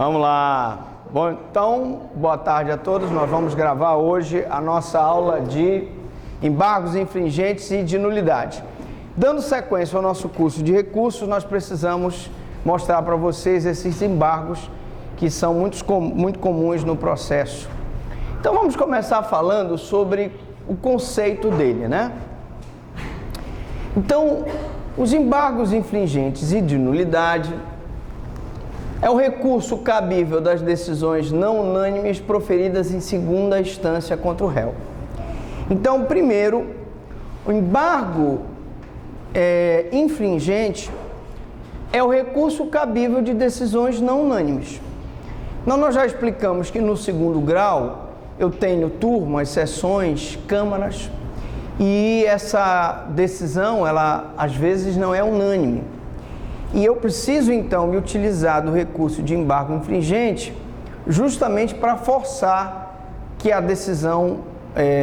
Vamos lá. Bom, então, boa tarde a todos. Nós vamos gravar hoje a nossa aula de embargos infringentes e de nulidade. Dando sequência ao nosso curso de recursos, nós precisamos mostrar para vocês esses embargos que são muito comuns no processo. Então, vamos começar falando sobre o conceito dele, né? Então, os embargos infringentes e de nulidade é o recurso cabível das decisões não unânimes proferidas em segunda instância contra o réu. Então, primeiro, o embargo infringente é o recurso cabível de decisões não unânimes. Nós já explicamos que no segundo grau eu tenho turmas, sessões, câmaras, e essa decisão, ela às vezes não é unânime. E eu preciso, então, me utilizar do recurso de embargo infringente justamente para forçar que a decisão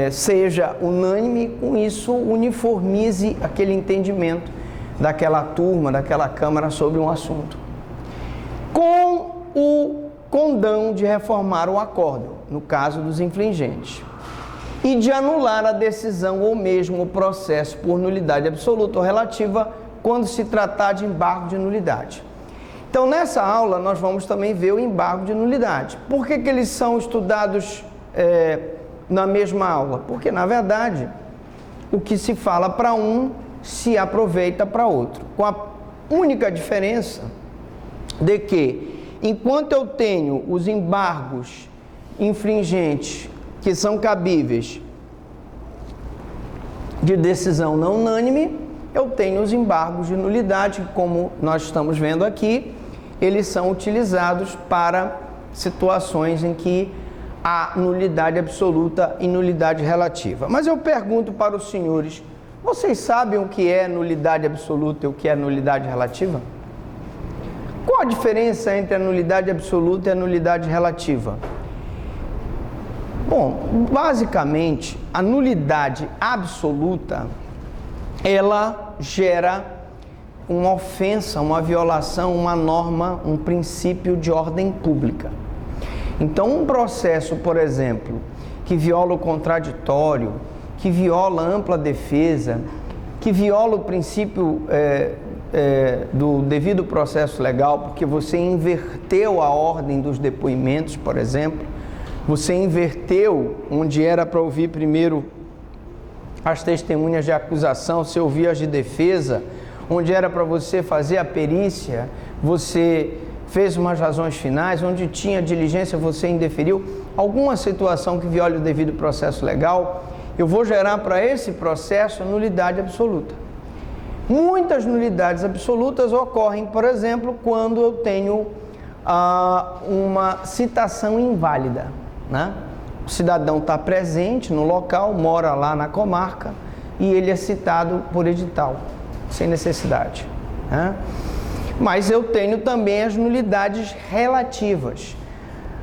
seja unânime, com isso uniformize aquele entendimento daquela turma, daquela Câmara sobre um assunto. Com o condão de reformar o acórdão, no caso dos infringentes, e de anular a decisão ou mesmo o processo por nulidade absoluta ou relativa, quando se tratar de embargo de nulidade. Então, nessa aula, nós vamos também ver o embargo de nulidade. Por que eles são estudados na mesma aula? Porque, na verdade, o que se fala para um se aproveita para outro. Com a única diferença de que, enquanto eu tenho os embargos infringentes que são cabíveis de decisão não unânime, eu tenho os embargos de nulidade, como nós estamos vendo aqui, eles são utilizados para situações em que há nulidade absoluta e nulidade relativa. Mas eu pergunto para os senhores, vocês sabem o que é nulidade absoluta e o que é nulidade relativa? Qual a diferença entre a nulidade absoluta e a nulidade relativa? Bom, basicamente, a nulidade absoluta, ela gera uma ofensa, uma violação, uma norma, um princípio de ordem pública. Então, um processo, por exemplo, que viola o contraditório, que viola a ampla defesa, que viola o princípio do devido processo legal, porque você inverteu a ordem dos depoimentos, por exemplo, você inverteu onde era para ouvir primeiro as testemunhas de acusação, você ouvia as de defesa, onde era para você fazer a perícia, você fez umas razões finais, onde tinha diligência, você indeferiu. Alguma situação que viole o devido processo legal, eu vou gerar para esse processo nulidade absoluta. Muitas nulidades absolutas ocorrem, por exemplo, quando eu tenho uma citação inválida, né? O cidadão está presente no local, mora lá na comarca e ele é citado por edital, sem necessidade, né? Mas eu tenho também as nulidades relativas.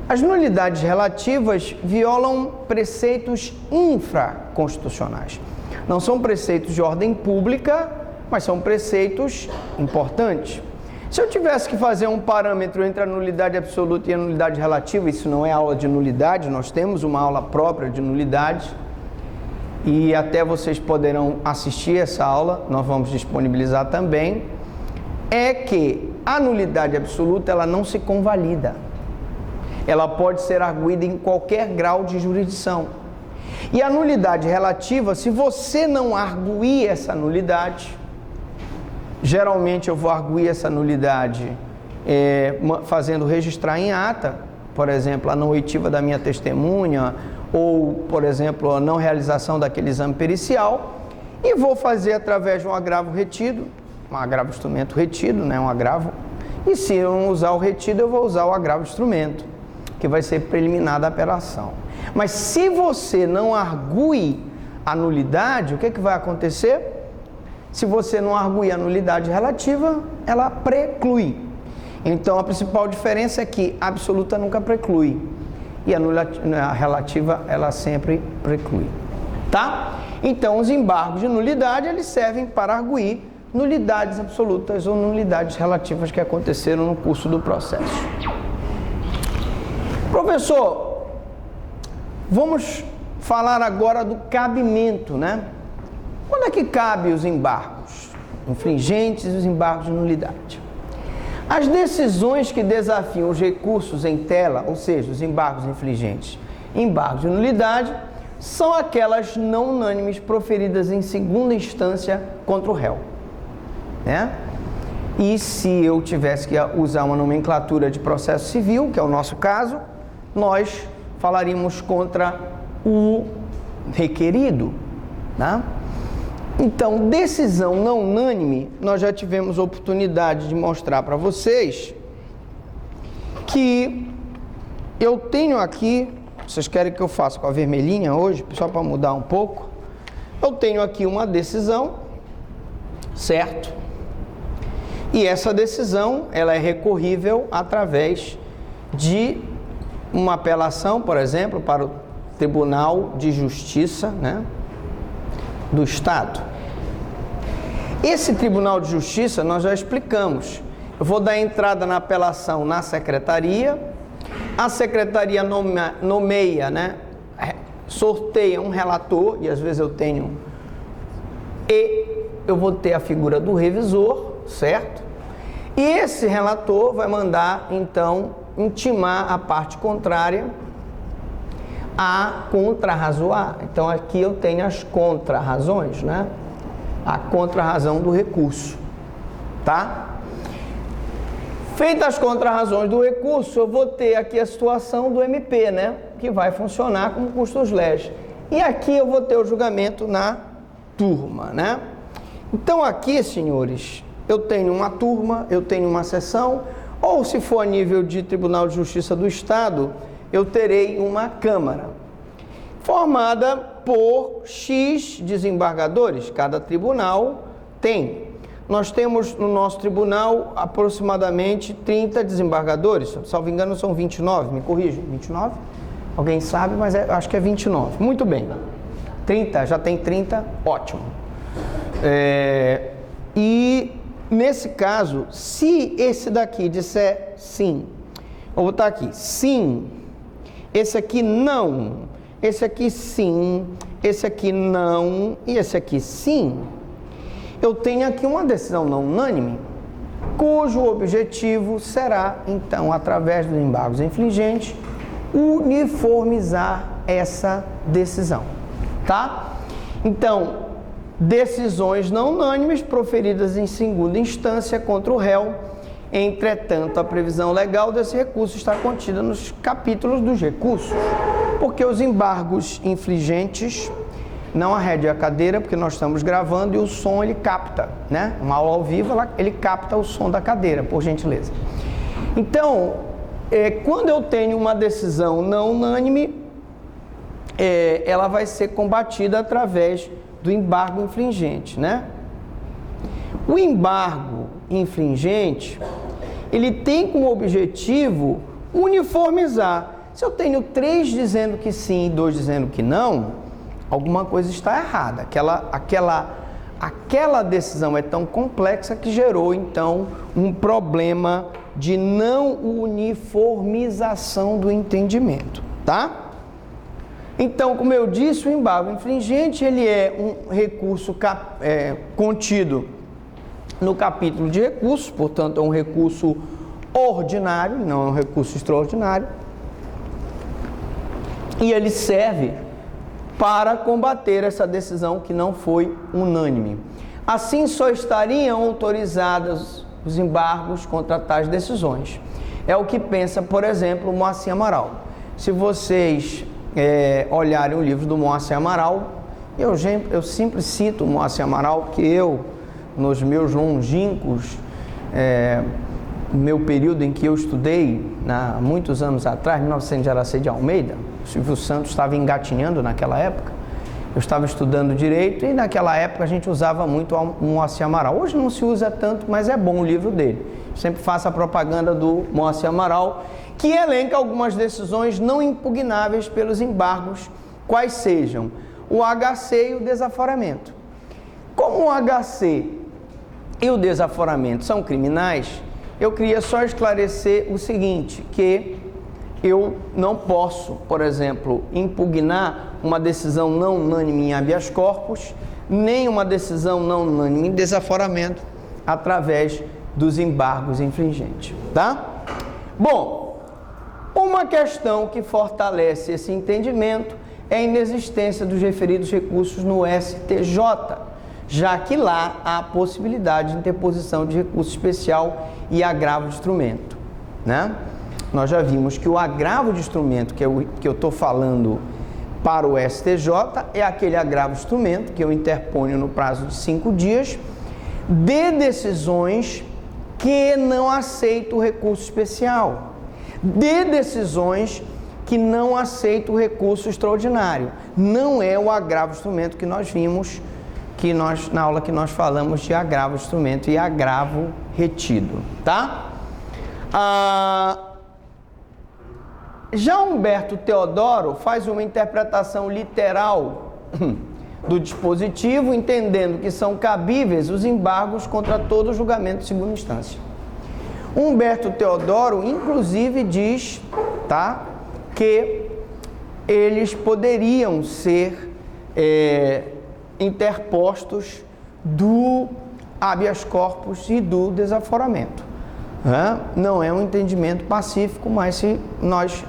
As nulidades relativas violam preceitos infraconstitucionais. Não são preceitos de ordem pública, mas são preceitos importantes. Se eu tivesse que fazer um parâmetro entre a nulidade absoluta e a nulidade relativa, isso não é aula de nulidade, nós temos uma aula própria de nulidade e até vocês poderão assistir essa aula, nós vamos disponibilizar também, é que a nulidade absoluta ela não se convalida, ela pode ser arguída em qualquer grau de jurisdição. E a nulidade relativa, se você não arguir essa nulidade, geralmente eu vou arguir essa nulidade fazendo registrar em ata, por exemplo, a não oitiva da minha testemunha, ou, por exemplo, a não realização daquele exame pericial, e vou fazer através de um agravo retido, um agravo instrumento retido, né, um agravo, e se eu não usar o retido, eu vou usar o agravo instrumento, que vai ser preliminar da apelação. Mas se você não argui a nulidade, o que vai acontecer? Se você não arguir a nulidade relativa, ela preclui. Então, a principal diferença é que a absoluta nunca preclui e a relativa, ela sempre preclui. Tá? Então, os embargos de nulidade, eles servem para arguir nulidades absolutas ou nulidades relativas que aconteceram no curso do processo. Professor, vamos falar agora do cabimento, né? Quando é que cabe os embargos infringentes e os embargos de nulidade? As decisões que desafiam os recursos em tela, ou seja, os embargos infringentes e embargos de nulidade, são aquelas não unânimes proferidas em segunda instância contra o réu, né? E se eu tivesse que usar uma nomenclatura de processo civil, que é o nosso caso, nós falaríamos contra o requerido, né? Então, decisão não unânime, nós já tivemos oportunidade de mostrar para vocês que eu tenho aqui, vocês querem que eu faça com a vermelhinha hoje, só para mudar um pouco? Eu tenho aqui uma decisão, certo? E essa decisão, ela é recorrível através de uma apelação, por exemplo, para o Tribunal de Justiça, né, do Estado. Esse Tribunal de Justiça nós já explicamos. Eu vou dar entrada na apelação na secretaria, a secretaria nomeia, né, sorteia um relator, e às vezes eu vou ter a figura do revisor, certo? E esse relator vai mandar, então, intimar a parte contrária a contrarrazoar. Então, aqui eu tenho as contrarrazões, né? A contrarrazão do recurso, tá? Feitas as contrarrazões do recurso, eu vou ter aqui a situação do MP, né? Que vai funcionar como custos legis. E aqui eu vou ter o julgamento na turma, né? Então, aqui, senhores, eu tenho uma turma, eu tenho uma sessão, ou se for a nível de Tribunal de Justiça do Estado, eu terei uma Câmara, formada por X desembargadores, cada tribunal tem. Nós temos no nosso tribunal aproximadamente 30 desembargadores, salvo engano são 29, me corrijam, 29? Alguém sabe, mas acho que é 29. Muito bem, 30, já tem 30, ótimo. E nesse caso, se esse daqui disser sim, vou botar aqui, sim, esse aqui não, esse aqui sim, esse aqui não e esse aqui sim, eu tenho aqui uma decisão não unânime, cujo objetivo será, então, através dos embargos infringentes, uniformizar essa decisão, tá? Então, decisões não unânimes proferidas em segunda instância contra o réu. Entretanto, a previsão legal desse recurso está contida nos capítulos dos recursos, porque os embargos infringentes não arrede a cadeira, porque nós estamos gravando e o som ele capta, né? Uma aula ao vivo, ele capta o som da cadeira, por gentileza. Então, quando eu tenho uma decisão não unânime, ela vai ser combatida através do embargo infringente, né? O embargo infringente, ele tem como objetivo uniformizar. Se eu tenho 3 dizendo que sim e 2 dizendo que não, alguma coisa está errada. Aquela decisão é tão complexa que gerou, então, um problema de não uniformização do entendimento, tá? Então, como eu disse, o embargo infringente, ele é um recurso contido no capítulo de recursos, portanto, é um recurso ordinário, não é um recurso extraordinário, e ele serve para combater essa decisão que não foi unânime. Assim, só estariam autorizados os embargos contra tais decisões. É o que pensa, por exemplo, o Moacir Amaral. Se vocês olharem o livro do Moacir Amaral, eu sempre cito o Moacir Amaral, que eu, nos meus longínquos, meu período em que eu estudei, há muitos anos atrás, 1900 de Aracê de Almeida, o Silvio Santos estava engatinhando naquela época, eu estava estudando Direito e naquela época a gente usava muito o Moacir Amaral. Hoje não se usa tanto, mas é bom o livro dele. Eu sempre faço a propaganda do Moacir Amaral, que elenca algumas decisões não impugnáveis pelos embargos, quais sejam o HC e o desaforamento. Como o HC e o desaforamento são criminais, eu queria só esclarecer o seguinte, que eu não posso, por exemplo, impugnar uma decisão não unânime em habeas corpus, nem uma decisão não unânime em desaforamento através dos embargos infringentes, tá? Bom, uma questão que fortalece esse entendimento é a inexistência dos referidos recursos no STJ, já que lá há a possibilidade de interposição de recurso especial e agravo de instrumento, né? Nós já vimos que o agravo de instrumento que eu estou falando para o STJ é aquele agravo de instrumento que eu interponho no prazo de 5 dias de decisões que não aceitam o recurso especial, de decisões que não aceitam o recurso extraordinário. Não é o agravo de instrumento que nós vimos, na aula que nós falamos de agravo de instrumento e agravo retido, tá? Já Humberto Teodoro faz uma interpretação literal do dispositivo, entendendo que são cabíveis os embargos contra todo julgamento de segunda instância. Humberto Teodoro, inclusive, diz, tá, que eles poderiam ser interpostos do habeas corpus e do desaforamento. Não é um entendimento pacífico, mas se nós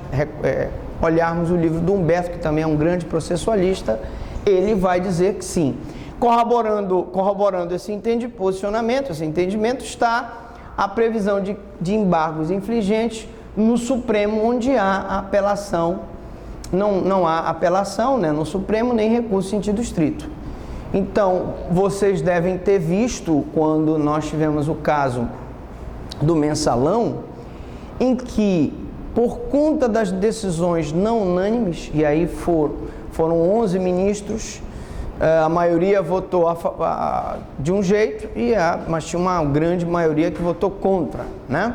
olharmos o livro do Humberto, que também é um grande processualista, ele vai dizer que sim. Corroborando esse posicionamento, esse entendimento, está a previsão de embargos infligentes no Supremo, onde há apelação. Não há apelação, né, no Supremo, nem recurso em sentido estrito. Então, vocês devem ter visto, quando nós tivemos o caso do Mensalão, em que, por conta das decisões não unânimes, e aí foram 11 ministros, a maioria votou de um jeito, mas tinha uma grande maioria que votou contra, né?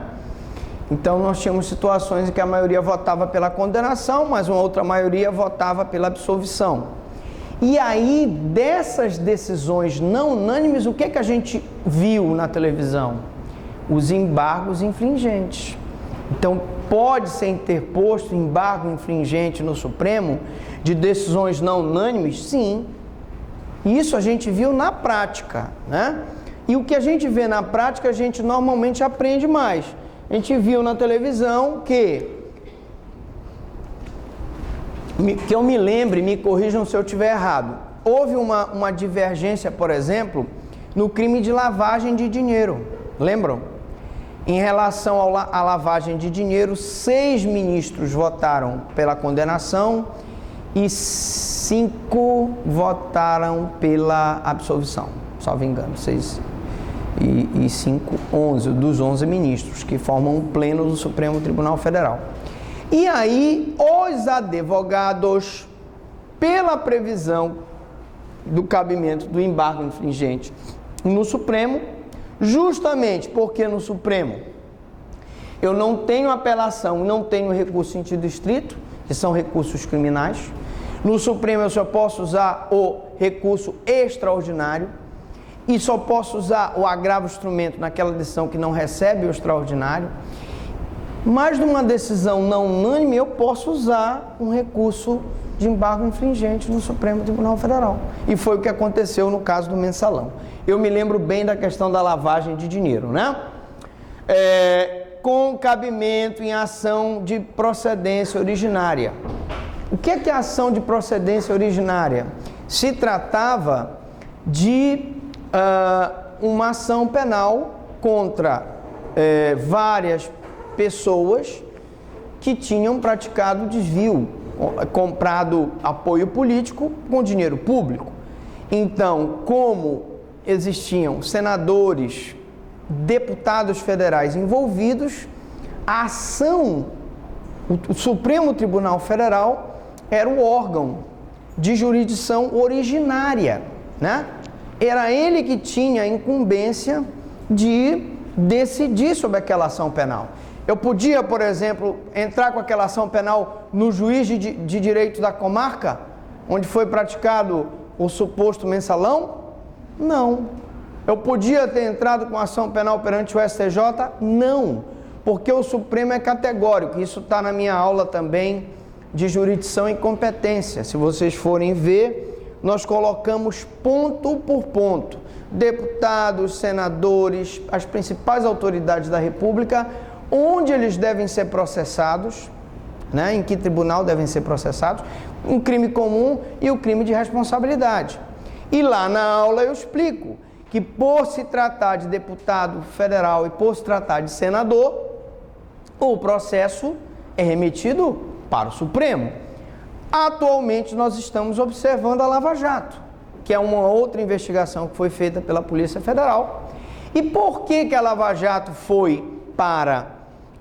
Então, nós tínhamos situações em que a maioria votava pela condenação, mas uma outra maioria votava pela absolvição. E aí, dessas decisões não unânimes, o que a gente viu na televisão? Os embargos infringentes. Então, pode ser interposto embargo infringente no Supremo de decisões não unânimes? Sim. Isso a gente viu na prática, né? E o que a gente vê na prática, a gente normalmente aprende mais. A gente viu na televisão que eu me lembre, me corrijam se eu estiver errado, houve uma divergência, por exemplo, no crime de lavagem de dinheiro. Lembram? Em relação à lavagem de dinheiro, 6 ministros votaram pela condenação e 5 votaram pela absolvição, salvo engano, 6 e 5, 11 dos 11 ministros que formam o pleno do Supremo Tribunal Federal. E aí, os advogados, pela previsão do cabimento do embargo infringente no Supremo, justamente porque no Supremo eu não tenho apelação, não tenho recurso em sentido estrito, que são recursos criminais. No Supremo eu só posso usar o recurso extraordinário e só posso usar o agravo instrumento naquela decisão que não recebe o extraordinário. Mas numa decisão não unânime eu posso usar um recurso de embargo infringente no Supremo Tribunal Federal. E foi o que aconteceu no caso do Mensalão. Eu me lembro bem da questão da lavagem de dinheiro, né? Com cabimento em ação de procedência originária. O que é a ação de procedência originária? Se tratava de uma ação penal contra várias pessoas que tinham praticado desvio, comprado apoio político com dinheiro público. Então, como existiam senadores, deputados federais envolvidos, a ação, o Supremo Tribunal Federal era o órgão de jurisdição originária, né? Era ele que tinha a incumbência de decidir sobre aquela ação penal. Eu podia, por exemplo, entrar com aquela ação penal no juiz de direito da comarca, onde foi praticado o suposto mensalão? Não. Eu podia ter entrado com ação penal perante o STJ? Não. porque o Supremo é categórico. Isso está na minha aula também de jurisdição e competência. Se vocês forem ver, nós colocamos ponto por ponto. Deputados, senadores, as principais autoridades da República, onde eles devem ser processados, né? Em que tribunal devem ser processados, um crime comum e o crime de responsabilidade. E lá na aula eu explico que por se tratar de deputado federal e por se tratar de senador, o processo é remetido para o Supremo. Atualmente nós estamos observando a Lava Jato, que é uma outra investigação que foi feita pela Polícia Federal. E por que a Lava Jato foi para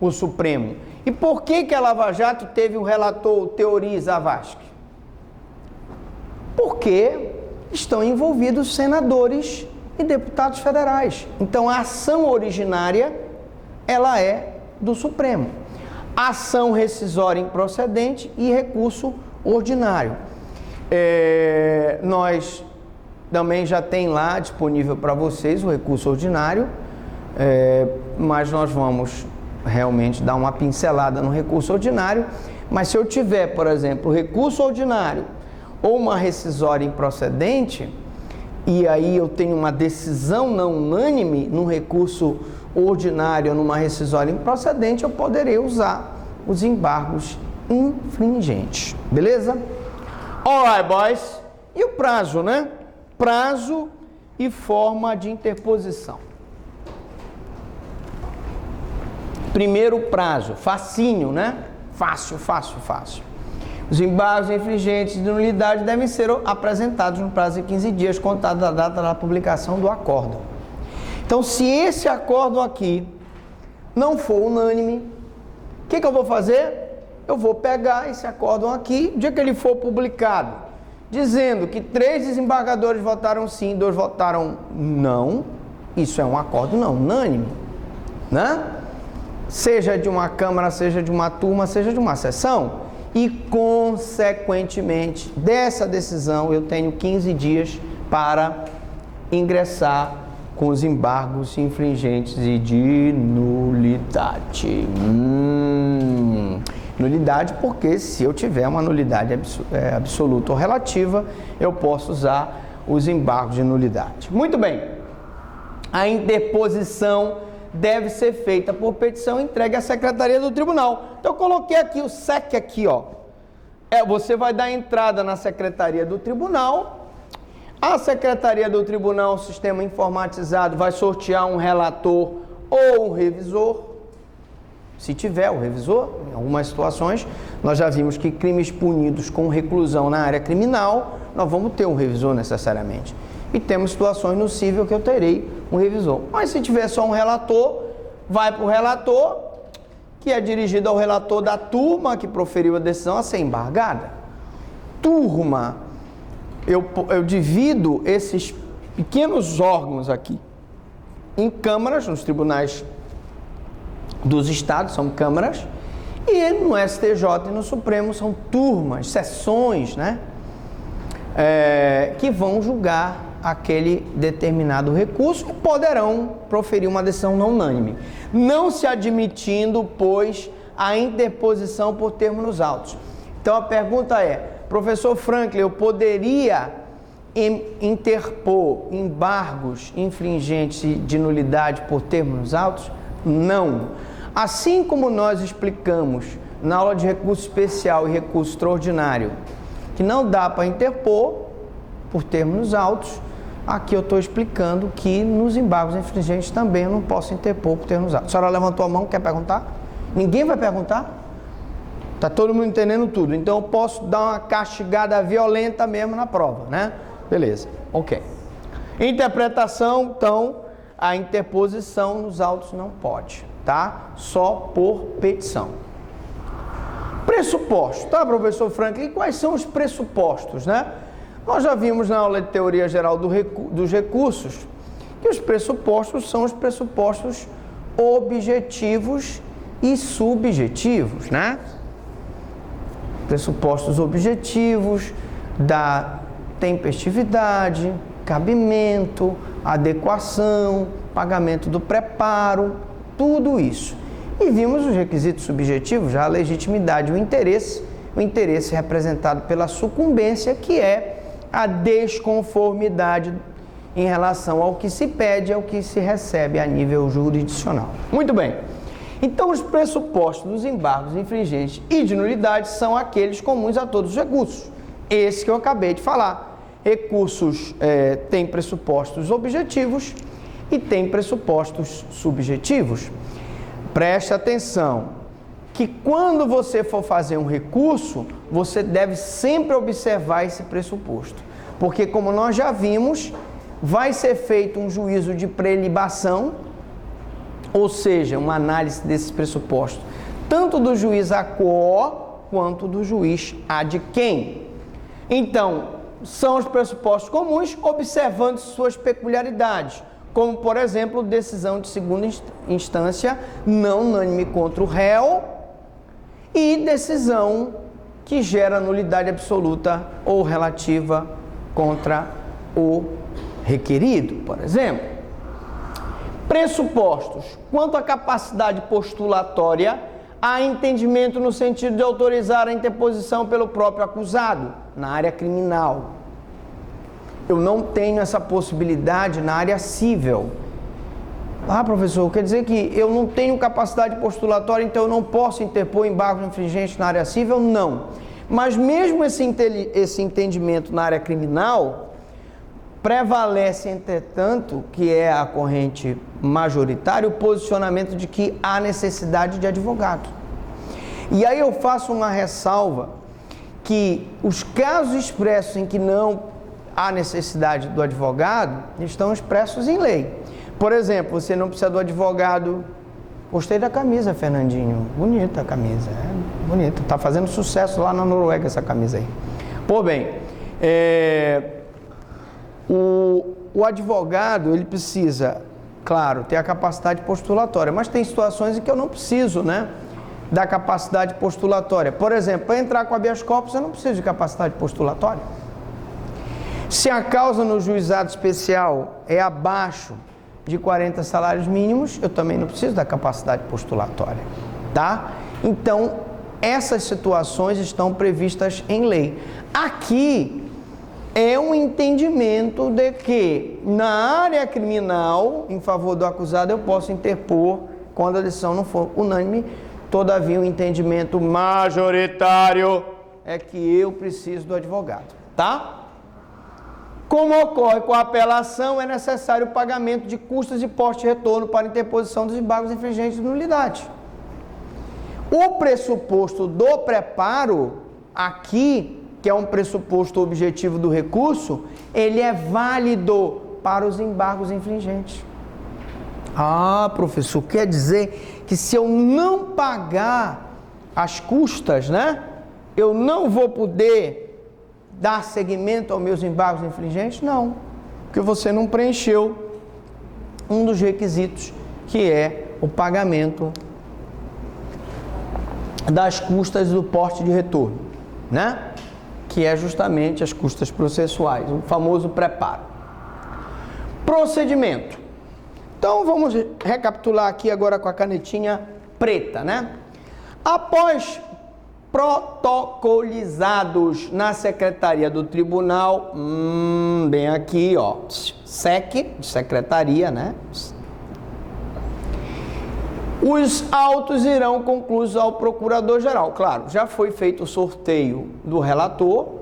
o Supremo? E por que a Lava Jato teve o relator Teori Zavascki? Porque estão envolvidos senadores e deputados federais. Então a ação originária, ela é do Supremo. Ação rescisória improcedente e recurso ordinário. Nós também já tem lá disponível para vocês o recurso ordinário, mas nós vamos realmente dar uma pincelada no recurso ordinário. Mas se eu tiver, por exemplo, recurso ordinário ou uma rescisória improcedente, e aí eu tenho uma decisão não unânime no recurso ordinário ou numa rescisória improcedente, eu poderei usar os embargos infringentes. Beleza? Alright, boys. E o prazo, né? Prazo e forma de interposição. Primeiro prazo, facinho, né? Fácil. Os embargos infringentes de nulidade devem ser apresentados no prazo de 15 dias, contado da data da publicação do acórdão. Então, se esse acórdão aqui não for unânime, o que eu vou fazer? Eu vou pegar esse acórdão aqui, no dia que ele for publicado, dizendo que 3 desembargadores votaram sim, 2 votaram não, isso é um acórdão não unânime, né? Seja de uma Câmara, seja de uma turma, seja de uma sessão. E, consequentemente, dessa decisão, eu tenho 15 dias para ingressar com os embargos infringentes e de nulidade. Nulidade porque se eu tiver uma nulidade absoluta ou relativa, eu posso usar os embargos de nulidade. Muito bem. A interposição deve ser feita por petição entregue à Secretaria do Tribunal. Então eu coloquei aqui o SEC aqui, ó. Você vai dar entrada na Secretaria do Tribunal. A Secretaria do Tribunal, sistema informatizado, vai sortear um relator ou um revisor. Se tiver o revisor, em algumas situações, nós já vimos que crimes punidos com reclusão na área criminal, nós vamos ter um revisor necessariamente. E temos situações no cível que eu terei um revisor. Mas se tiver só um relator, vai para o relator, que é dirigido ao relator da turma que proferiu a decisão a ser embargada. Turma, eu divido esses pequenos órgãos aqui em câmaras, nos tribunais dos estados, são câmaras, e no STJ e no Supremo são turmas, sessões, né? Que vão julgar aquele determinado recurso e poderão proferir uma decisão não unânime, não se admitindo, pois, a interposição por termo nos autos. Então a pergunta é, professor Franklin, eu poderia interpor embargos infringentes de nulidade por termo nos autos? Não. Assim como nós explicamos na aula de recurso especial e recurso extraordinário que não dá para interpor por termo nos autos, aqui eu estou explicando que nos embargos infringentes também eu não posso interpor por termo nos autos. A senhora levantou a mão, quer perguntar? Ninguém vai perguntar? Está todo mundo entendendo tudo. Então eu posso dar uma castigada violenta mesmo na prova, né? Beleza, ok. Interpretação, então, a interposição nos autos não pode, tá? Só por petição. Pressuposto, tá, professor Franklin? E quais são os pressupostos, né? Nós já vimos na aula de teoria geral dos recursos que os pressupostos são os pressupostos objetivos e subjetivos, né? Pressupostos objetivos da tempestividade, cabimento, adequação, pagamento do preparo, tudo isso. E vimos os requisitos subjetivos, já a legitimidade, o interesse representado pela sucumbência, que é a desconformidade em relação ao que se pede e ao que se recebe a nível jurisdicional. Muito bem. Então, os pressupostos dos embargos infringentes e de nulidade são aqueles comuns a todos os recursos. Esse que eu acabei de falar. Recursos têm pressupostos objetivos e têm pressupostos subjetivos. Preste atenção que quando você for fazer um recurso, você deve sempre observar esse pressuposto. Porque, como nós já vimos, vai ser feito um juízo de prelibação, ou seja, uma análise desses pressupostos, tanto do juiz a quo quanto do juiz ad quem. Então, são os pressupostos comuns, observando suas peculiaridades, como, por exemplo, decisão de segunda instância não unânime contra o réu e decisão que gera nulidade absoluta ou relativa contra o requerido, por exemplo. Pressupostos. Quanto à capacidade postulatória, há entendimento no sentido de autorizar a interposição pelo próprio acusado na área criminal. Eu não tenho essa possibilidade na área civil. Ah, professor, quer dizer que eu não tenho capacidade postulatória, então eu não posso interpor embargos infringentes na área civil? Não. Mas mesmo esse entendimento na área criminal, prevalece, entretanto, que é a corrente majoritária, o posicionamento de que há necessidade de advogado. E aí eu faço uma ressalva que os casos expressos em que não há necessidade do advogado estão expressos em lei. Por exemplo, você não precisa do advogado. Gostei da camisa, Fernandinho. Bonita a camisa, bonita. Tá fazendo sucesso lá na Noruega essa camisa aí. Pô, bem, o advogado, ele precisa, claro, ter a capacidade postulatória, mas tem situações em que eu não preciso, da capacidade postulatória. Por exemplo, para entrar com habeas corpus, eu não preciso de capacidade postulatória. Se a causa no juizado especial é abaixo de 40 salários mínimos, eu também não preciso da capacidade postulatória, tá? Então, essas situações estão previstas em lei. Aqui é um entendimento de que na área criminal, em favor do acusado, eu posso interpor quando a decisão não for unânime. Todavia, o entendimento majoritário é que eu preciso do advogado, tá? Como ocorre com a apelação, é necessário o pagamento de custas de poste e retorno para interposição dos embargos infringentes de nulidade. O pressuposto do preparo, aqui, que é um pressuposto objetivo do recurso, ele é válido para os embargos infringentes. Ah, professor, quer dizer que se eu não pagar as custas, eu não vou poder dar seguimento aos meus embargos infringentes? Não, porque você não preencheu um dos requisitos, que é o pagamento das custas do porte de retorno, que é justamente as custas processuais, o famoso preparo. Procedimento. Então, vamos recapitular aqui agora com a canetinha preta, Após protocolizados na secretaria do tribunal, bem aqui, SEC, secretaria, os autos irão concluídos ao procurador-geral. Claro, já foi feito o sorteio do relator,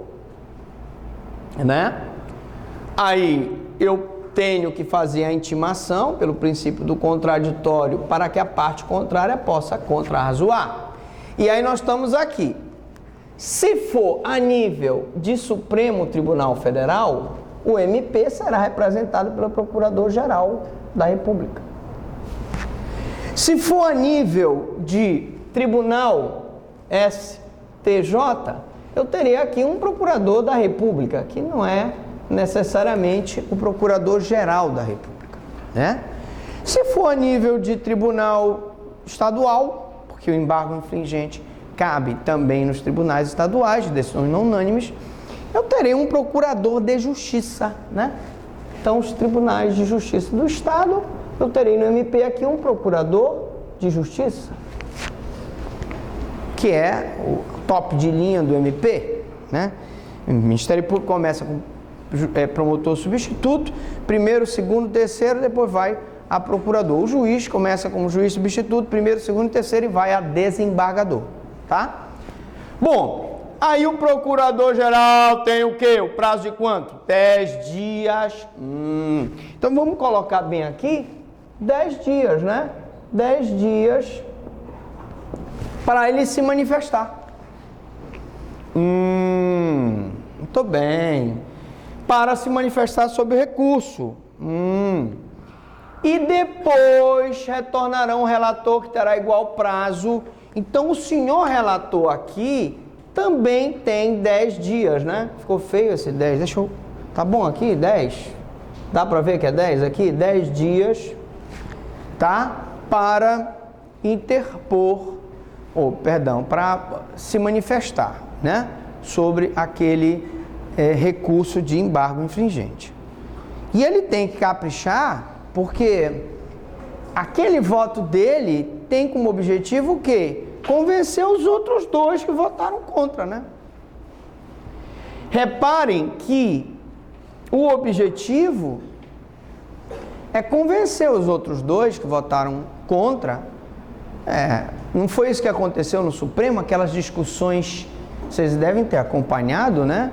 Aí eu tenho que fazer a intimação pelo princípio do contraditório para que a parte contrária possa contrarrazoar. E aí nós estamos aqui. Se for a nível de Supremo Tribunal Federal, o MP será representado pelo Procurador-Geral da República. Se for a nível de Tribunal STJ, eu terei aqui um Procurador da República, que não é necessariamente o Procurador-Geral da República, Se for a nível de Tribunal Estadual, porque o embargo infringente cabe também nos tribunais estaduais, de decisões não unânimes, eu terei um procurador de justiça, Então, os tribunais de justiça do Estado, eu terei no MP aqui um procurador de justiça. que é o top de linha do MP, né? O Ministério Público começa com promotor substituto, primeiro, segundo, terceiro, depois vai a procurador. O juiz começa como juiz substituto, primeiro, segundo, terceiro e vai a desembargador, tá? Bom, aí o procurador-geral tem o quê? O prazo de quanto? 10 dias. Então vamos colocar bem aqui, 10 dias, né? 10 dias para ele se manifestar. Muito bem. Para se manifestar sobre o recurso. E depois retornarão o relator que terá igual prazo. Então o senhor relator aqui também tem 10 dias, né? Ficou feio esse 10. Deixa eu... Tá bom aqui? 10? Dá para ver que é 10 aqui? 10 dias, tá? Para interpor, para se manifestar, né? Sobre aquele recurso de embargo infringente. E ele tem que caprichar, porque aquele voto dele tem como objetivo o quê? Convencer os outros dois que votaram contra, né? Reparem que o objetivo é convencer os outros dois que votaram contra. Não foi isso que aconteceu no Supremo? Aquelas discussões, vocês devem ter acompanhado, né?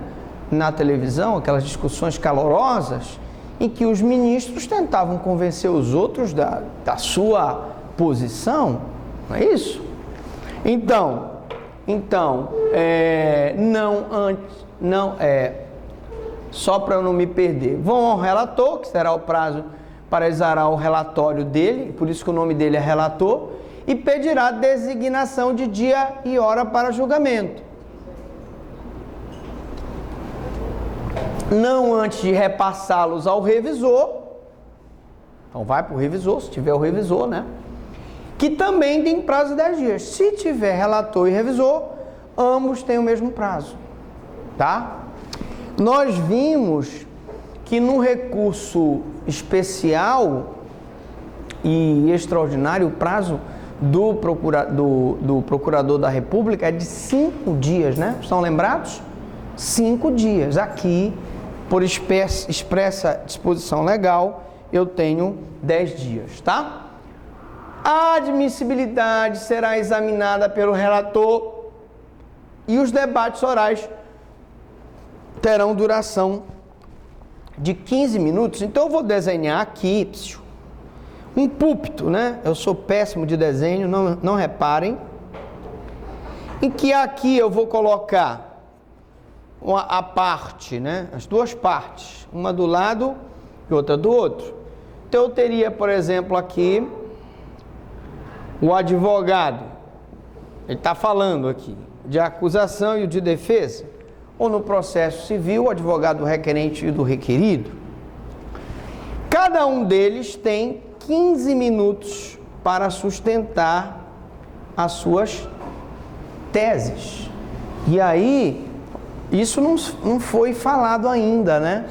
Na televisão, aquelas discussões calorosas, em que os ministros tentavam convencer os outros da sua posição, não é isso? Então, só para eu não me perder, vão ao relator, que será o prazo para exarar o relatório dele, por isso que o nome dele é relator, e pedirá designação de dia e hora para julgamento. Não antes de repassá-los ao revisor. Então vai para o revisor, se tiver o revisor, né? Que também tem prazo de 10 dias. Se tiver relator e revisor, ambos têm o mesmo prazo, tá? Nós vimos que no recurso especial e extraordinário, o prazo do procurador da República é de 5 dias, né? Estão lembrados? 5 dias. Aqui, por expressa disposição legal, eu tenho 10 dias, tá? A admissibilidade será examinada pelo relator e os debates orais terão duração de 15 minutos. Então eu vou desenhar aqui um púlpito, né? Eu sou péssimo de desenho, não reparem. Em que aqui eu vou colocar a parte, né? As duas partes, uma do lado e outra do outro. Então eu teria, por exemplo, aqui o advogado, ele está falando aqui de acusação e o de defesa, ou no processo civil, o advogado do requerente e do requerido. Cada um deles tem 15 minutos para sustentar as suas teses. E aí, isso não foi falado ainda, né?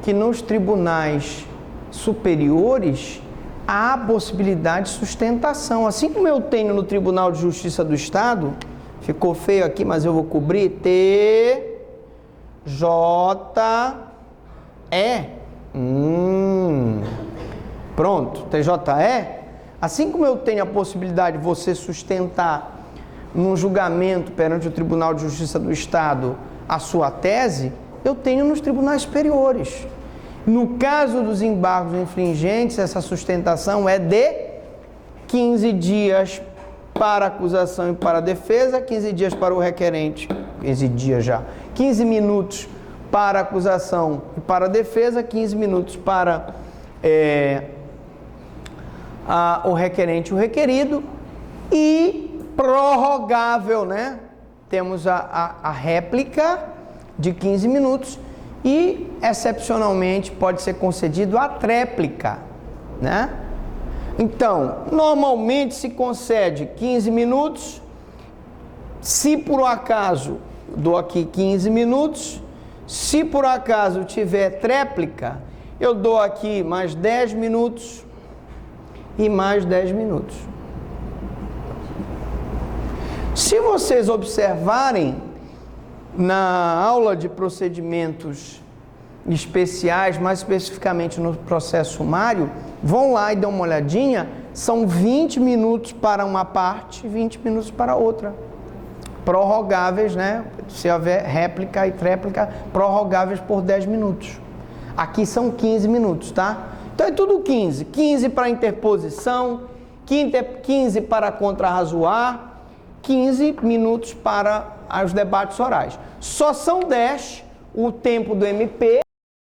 Que nos tribunais superiores há a possibilidade de sustentação. Assim como eu tenho no Tribunal de Justiça do Estado, ficou feio aqui, mas eu vou cobrir, TJE. Pronto, TJE. Assim como eu tenho a possibilidade de você sustentar num julgamento perante o Tribunal de Justiça do Estado a sua tese, eu tenho nos tribunais superiores. No caso dos embargos infringentes, essa sustentação é de 15 dias para a acusação e para a defesa, 15 dias para o requerente, 15 dias já, 15 minutos para a acusação e para a defesa, 15 minutos para o requerente e o requerido, e prorrogável, né? Temos a réplica de 15 minutos e, excepcionalmente, pode ser concedido a tréplica, né? Então, normalmente se concede 15 minutos. Se por um acaso, dou aqui 15 minutos, se por acaso tiver tréplica, eu dou aqui mais 10 minutos e mais 10 minutos. Se vocês observarem na aula de procedimentos especiais, mais especificamente no processo sumário, vão lá e dão uma olhadinha, são 20 minutos para uma parte e 20 minutos para outra. Prorrogáveis, né? Se houver réplica e tréplica, prorrogáveis por 10 minutos. Aqui são 15 minutos, tá? Então é tudo 15. 15 para interposição, 15 para contrarrazoar, 15 minutos para os debates orais. Só são 10 o tempo do MP